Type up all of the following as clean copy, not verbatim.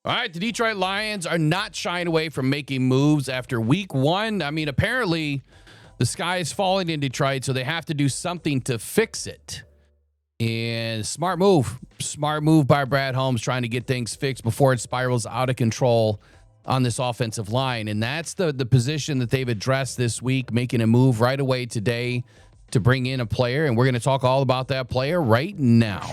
All right, the Detroit Lions are not shying away from making moves after week one. I mean, apparently the sky is falling in Detroit, so they have to do something to fix it. And smart move by Brad Holmes, trying to get things fixed before it spirals out of control on this offensive line. And that's the position that they've addressed this week, making a move right away today to bring in a player. And we're going to talk all about that player right now.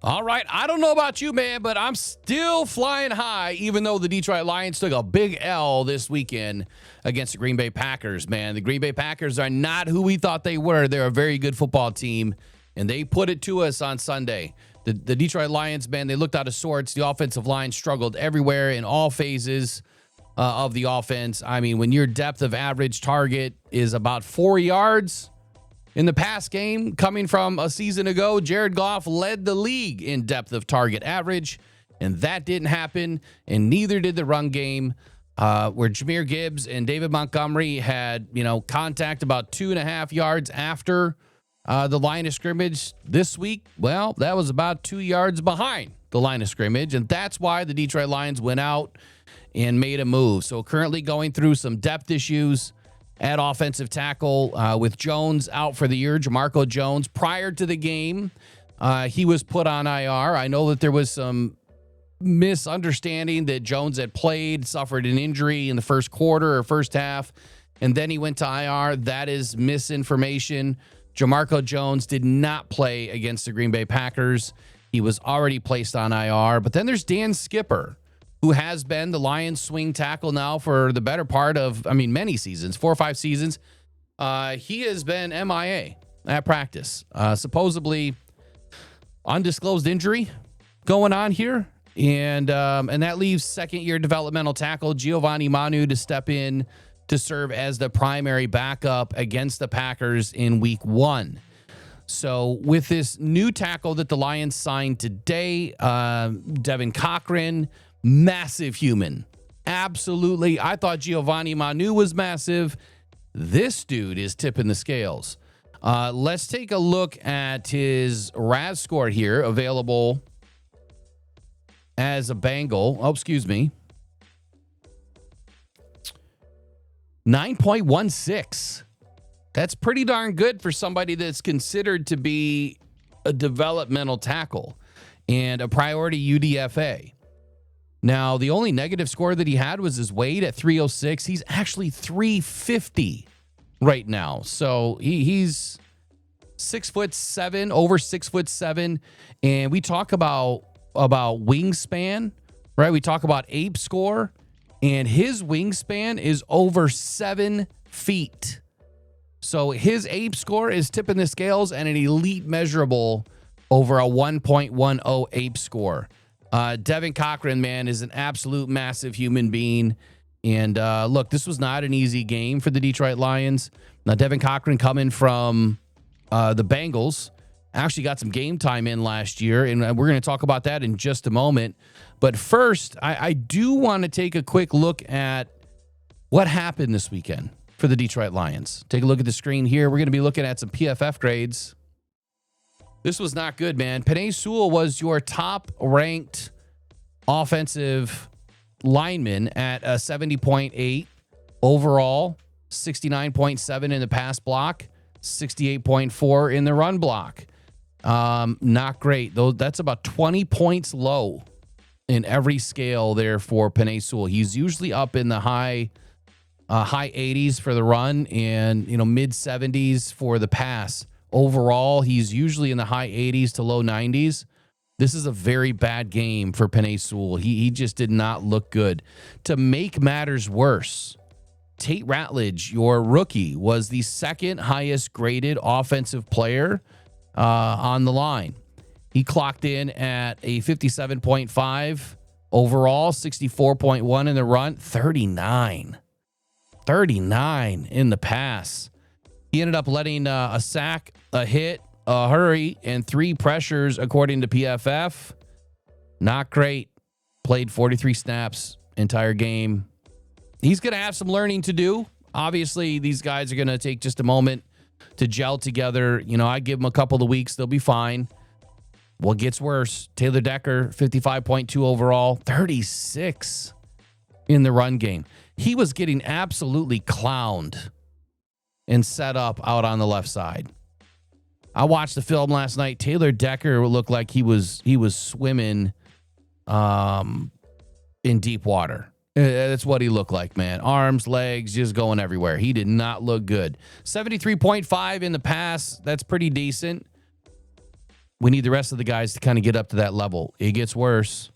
All right, I don't know about you, man, but I'm still flying high, even though the Detroit Lions took a big L this weekend against the Green Bay Packers, man. The Green Bay Packers are not who we thought they were. They're a very good football team, and they put it to us on Sunday. The Detroit Lions, man, they looked out of sorts. The offensive line struggled everywhere in all phases of the offense. I mean, when your depth of average target is about 4 yards, in the past game, coming from a season ago, Jared Goff led the league in depth of target average, and that didn't happen, and neither did the run game, where Jahmyr Gibbs and David Montgomery had, contact about 2.5 yards after the line of scrimmage. This week, well, that was about 2 yards behind the line of scrimmage, and that's why the Detroit Lions went out and made a move. So currently going through some depth issues at offensive tackle with Jones out for the year. Jamarco Jones, prior to the game, he was put on IR. I know that there was some misunderstanding that Jones had played, suffered an injury in the first quarter or first half, and then he went to IR. That is misinformation. Jamarco Jones did not play against the Green Bay Packers. He was already placed on IR. But then there's Dan Skipper, who has been the Lions swing tackle now for the better part of, many seasons, 4 or 5 seasons. He has been MIA at practice. Supposedly undisclosed injury going on here. And that leaves second-year developmental tackle Giovanni Manu to step in to serve as the primary backup against the Packers in week 1. So with this new tackle that the Lions signed today, Devin Cochran, massive human. Absolutely. I thought Giovanni Manu was massive. This dude is tipping the scales. Let's take a look at his RAS score here, available as a Bengal. 9.16. That's pretty darn good for somebody that's considered to be a developmental tackle and a priority UDFA. Now, the only negative score that he had was his weight at 306. He's actually 350 right now. So he's 6'7", over 6'7". And we talk about wingspan, right? We talk about ape score, and his wingspan is over 7 feet. So his ape score is tipping the scales, and an elite measurable over a 1.10 ape score. Devin Cochran, man, is an absolute massive human being. And look, this was not an easy game for the Detroit Lions. Now, Devin Cochran, coming from the Bengals, actually got some game time in last year, and we're going to talk about that in just a moment. But first, I do want to take a quick look at what happened this weekend for the Detroit Lions. Take a look at the screen here. We're going to be looking at some PFF grades. This was not good, man. Penei Sewell was your top-ranked offensive lineman at a 70.8 overall, 69.7 in the pass block, 68.4 in the run block. Not great. Though that's about 20 points low in every scale there for Penei Sewell. He's usually up in the high 80s for the run and mid 70s for the pass. Overall, he's usually in the high 80s to low 90s. This is a very bad game for Penei Sewell. He just did not look good. To make matters worse, Tate Ratledge, your rookie, was the second highest graded offensive player on the line. He clocked in at a 57.5 overall, 64.1 in the run, 39 in the pass. He ended up letting a sack, a hit, a hurry, and 3 pressures, according to PFF. Not great. Played 43 snaps entire game. He's going to have some learning to do. Obviously, these guys are going to take just a moment to gel together. You know, I give them a couple of weeks. They'll be fine. What gets worse? Taylor Decker, 55.2 overall, 36 in the run game. He was getting absolutely clowned and set up out on the left side. I watched the film last night. Taylor Decker looked like he was swimming in deep water. That's what he looked like, man. Arms, legs, just going everywhere. He did not look good. 73.5 in the pass. That's pretty decent. We need the rest of the guys to kind of get up to that level. It gets worse.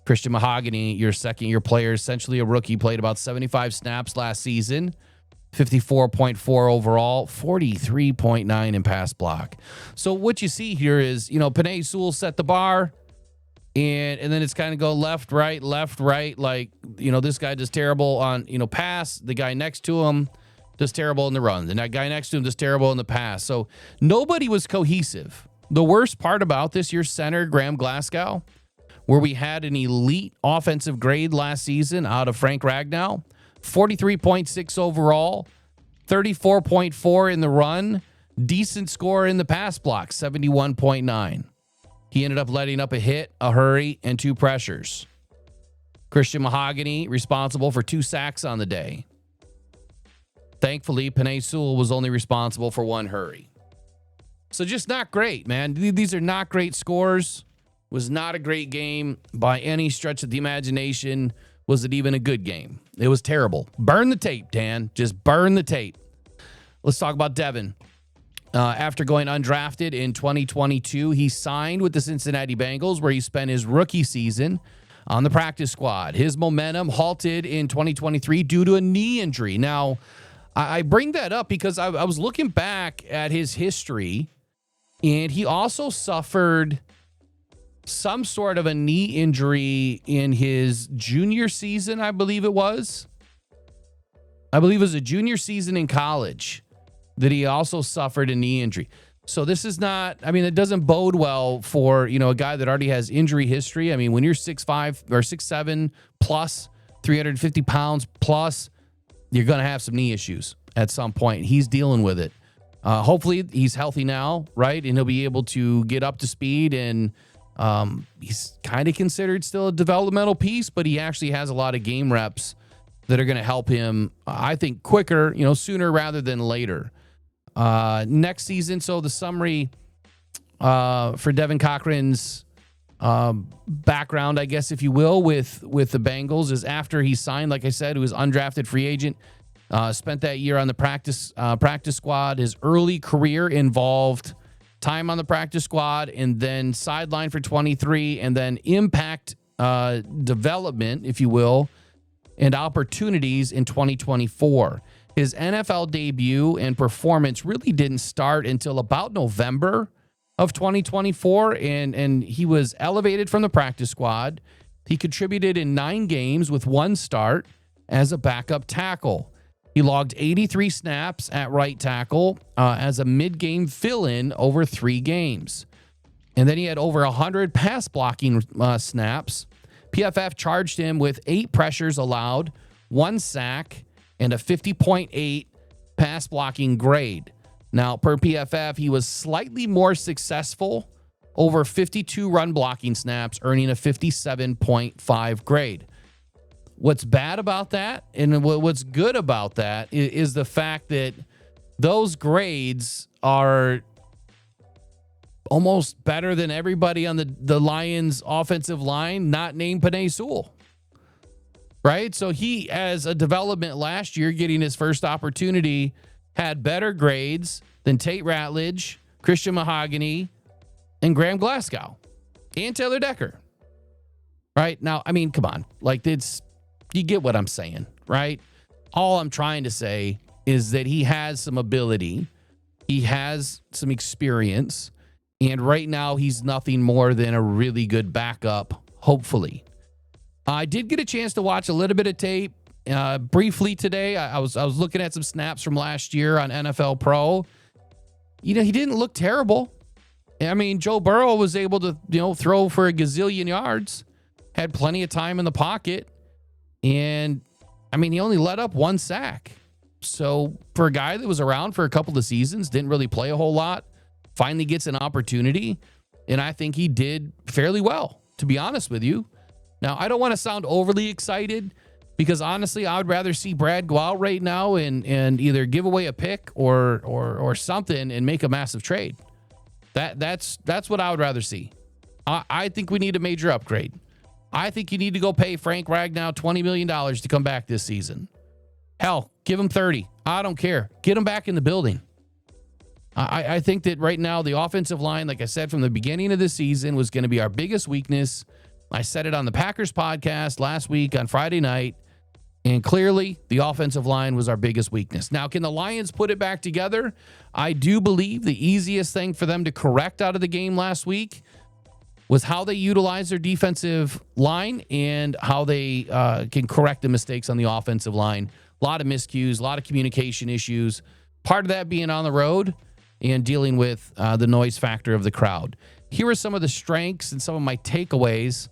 Christian Mahogany, your second-year player, essentially a rookie, played about 75 snaps last season. 54.4 overall, 43.9 in pass block. So what you see here is, you know, Penei Sewell set the bar, and then it's kind of go left, right. Like, you know, this guy does terrible on, you know, pass. The guy next to him does terrible in the run. And that guy next to him does terrible in the pass. So nobody was cohesive. The worst part about this year's center, Graham Glasgow, where we had an elite offensive grade last season out of Frank Ragnow, 43.6 overall, 34.4 in the run, decent score in the pass block, 71.9. He ended up letting up a hit, a hurry, and 2 pressures. Christian Mahogany responsible for 2 sacks on the day. Thankfully, Penei Sewell was only responsible for 1 hurry. So just not great, man. These are not great scores. Was not a great game by any stretch of the imagination. Was it even a good game? It was terrible. Burn the tape, Dan. Just burn the tape. Let's talk about Devin. After going undrafted in 2022, he signed with the Cincinnati Bengals, where he spent his rookie season on the practice squad. His momentum halted in 2023 due to a knee injury. Now, I bring that up because I was looking back at his history, and he also suffered some sort of a knee injury in his junior season, I believe it was. I believe it was a junior season in college that he also suffered a knee injury. So this is not, I mean, it doesn't bode well for, you know, a guy that already has injury history. I mean, when you're 6'5" or 6'7" plus, 350 pounds plus, you're going to have some knee issues at some point. He's dealing with it. Hopefully he's healthy now, right? And he'll be able to get up to speed, and he's kind of considered still a developmental piece, but he actually has a lot of game reps that are going to help him, I think, quicker, you know, sooner rather than later. Next season, so the summary for Devin Cochran's background, I guess, if you will, with the Bengals is after he signed, like I said, he was undrafted free agent, spent that year on the practice squad. His early career involved time on the practice squad and then sideline for 23, and then impact development, if you will, and opportunities in 2024. His NFL debut and performance really didn't start until about November of 2024, and he was elevated from the practice squad. He contributed in 9 games with 1 start as a backup tackle. He logged 83 snaps at right tackle as a mid-game fill-in over 3 games. And then he had over 100 pass blocking snaps. PFF charged him with 8 pressures allowed, 1 sack, and a 50.8 pass blocking grade. Now, per PFF, he was slightly more successful, over 52 run blocking snaps, earning a 57.5 grade. What's bad about that, and what's good about that, is the fact that those grades are almost better than everybody on the Lions offensive line, not named Penei Sewell. Right? So he, as a development last year, getting his first opportunity, had better grades than Tate Ratledge, Christian Mahogany, and Graham Glasgow, and Taylor Decker. Right? Now, I mean, come on. Like, you get what I'm saying, right? All I'm trying to say is that he has some ability. He has some experience. And right now, he's nothing more than a really good backup, hopefully. I did get a chance to watch a little bit of tape briefly today. I was looking at some snaps from last year on NFL Pro. You know, he didn't look terrible. I mean, Joe Burrow was able to, throw for a gazillion yards, had plenty of time in the pocket. And I mean, he only let up 1 sack. So for a guy that was around for a couple of seasons, didn't really play a whole lot, finally gets an opportunity. And I think he did fairly well, to be honest with you. Now, I don't want to sound overly excited because honestly, I would rather see Brad go out right now and either give away a pick or something and make a massive trade. That's what I would rather see. I think we need a major upgrade. I think you need to go pay Frank Ragnow $20 million to come back this season. Hell, give him 30. I don't care. Get him back in the building. I think that right now the offensive line, like I said from the beginning of the season, was going to be our biggest weakness. I said it on the Packers podcast last week on Friday night, and clearly the offensive line was our biggest weakness. Now, can the Lions put it back together? I do believe the easiest thing for them to correct out of the game last week was how they utilize their defensive line and how they can correct the mistakes on the offensive line. A lot of miscues, a lot of communication issues. Part of that being on the road and dealing with the noise factor of the crowd. Here are some of the strengths and some of my takeaways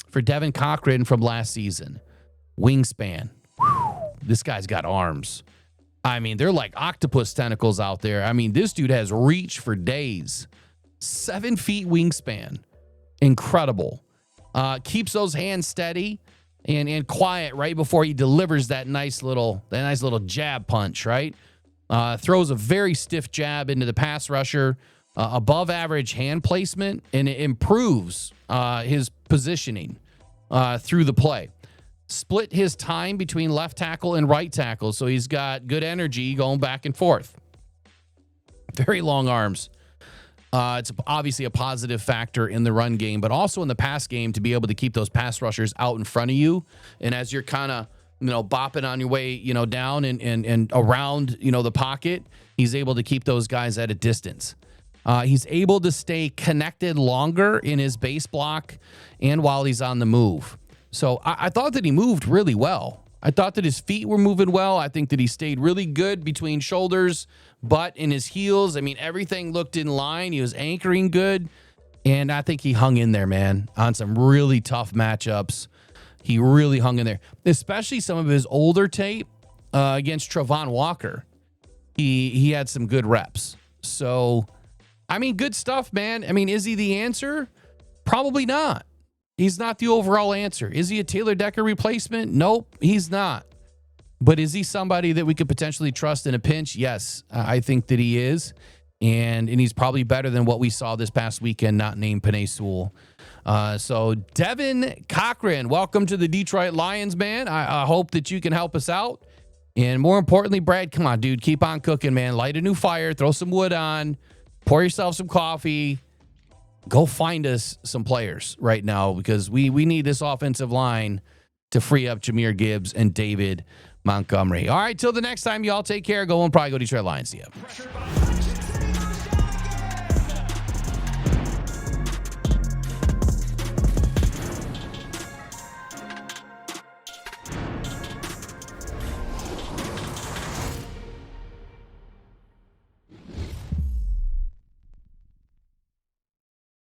for Devin Cochran from last season. Wingspan. Whew, this guy's got arms. I mean, they're like octopus tentacles out there. I mean, this dude has reach for days. 7 feet wingspan. Incredible. Keeps those hands steady and quiet right before he delivers that nice little jab punch, right? Throws a very stiff jab into the pass rusher, above average hand placement, and it improves his positioning through the play. Split his time between left tackle and right tackle, so he's got good energy going back and forth. Very long arms. It's obviously a positive factor in the run game, but also in the pass game to be able to keep those pass rushers out in front of you. And as you're kind of, bopping on your way, down and around, the pocket, he's able to keep those guys at a distance. He's able to stay connected longer in his base block and while he's on the move. So I thought that he moved really well. I thought that his feet were moving well. I think that he stayed really good between shoulders, butt, and his heels. I mean, everything looked in line. He was anchoring good. And I think he hung in there, man, on some really tough matchups. He really hung in there, especially some of his older tape against Travon Walker. He had some good reps. So, I mean, good stuff, man. I mean, is he the answer? Probably not. He's not the overall answer. Is he a Taylor Decker replacement? Nope, he's not. But is he somebody that we could potentially trust in a pinch? Yes, I think that he is. And he's probably better than what we saw this past weekend, not named Penei Sewell. So Devin Cochran, welcome to the Detroit Lions, man. I hope that you can help us out. And more importantly, Brad, come on, dude, keep on cooking, man. Light a new fire, throw some wood on, pour yourself some coffee. Go find us some players right now because we need this offensive line to free up Jahmyr Gibbs and David Montgomery. All right, till the next time, y'all take care. Go and probably go Detroit Lions. See ya.